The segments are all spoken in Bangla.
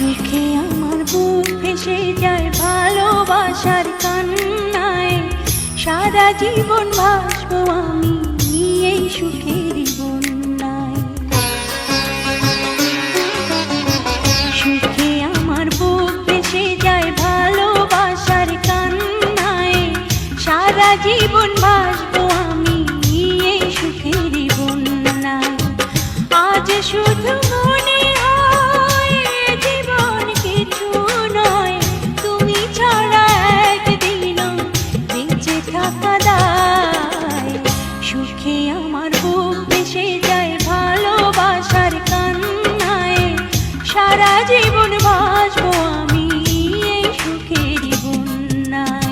সুখে আমার বুক ভেসে যায় ভালোবাসার কান্নায়, সারা জীবন ভাসবো আমি এই সুখের বন্যায়। সুখে আমার বুক ভেসে যায় ভালোবাসার কান্নায়, সারা জীবন ভাসবো আমি এই সুখের বন্যায়। আজ শুধু মনে হয় জীবন কিছু নয়, তুমি ছাড়া একদিনও বেঁচে থাকা দায়। সুখে আমার বুক ভেসে যায় ভালোবাসার কান্নায়, সারা জীবন ভাসবো আমি এই সুখের বন্যায়।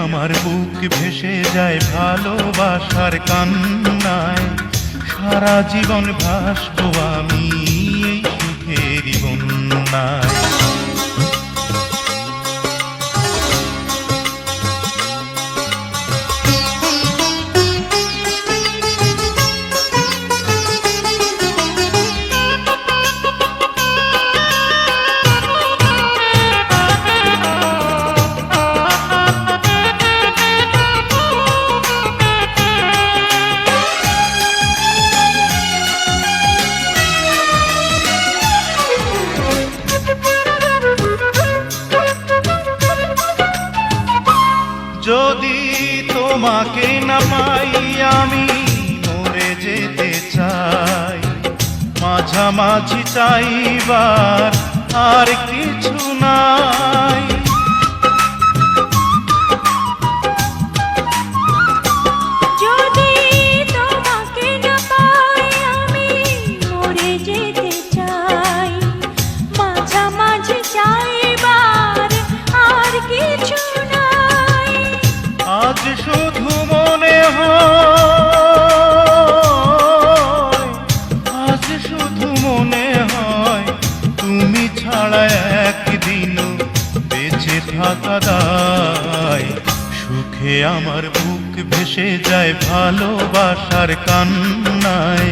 আমার বুক ভেসে যায় ভালোবাসার কান্নায়, সারা জীবন ভাসবো আমি এই সুখের বন্যায়। যদি তোমাকে না পাই আমি মরে যেতে চাই, মাঝামাঝি চাইবার আর কিছু নাই। যদি তোমাকে না পাই আমি মরে যেতে চাই, মাঝামাঝি চাইবার আর কিছু নাই। আজ শুধু মনে হয়, আজ শুধু মনে হয় তুমি ছাড়া একদিনও বেঁচে থাকা দায়। সুখে আমার বুক ভেসে যায় ভালোবাসার কান্নায়,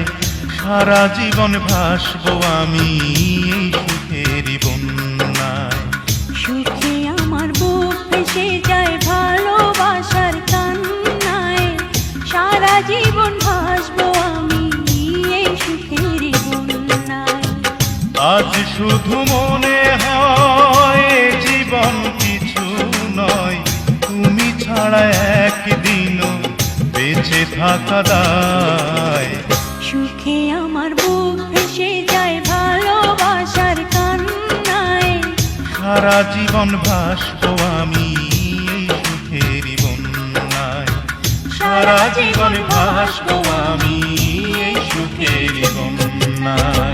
সারা জীবন ভাসবো আমি এই সুখের বন্যায়। সুখে আমার বুক ভেসে যায় ভালোবাসার কান্নায়, সারা জীবন ভাসবো আমি এই সুখের বন্যায়। আজ শুধু মনে হয় জীবন কিছু নয়, তুমি ছাড়া একদিনও বেঁচে থাকা দায়। সুখে আমার বুক ভেসে যায় ভালোবাসার কান্নায়, সারা জীবন ভাসবো আমি এই সুখের বন্যায়। সারা জীবন ভাসবো আমি এই সুখের বন্যায়।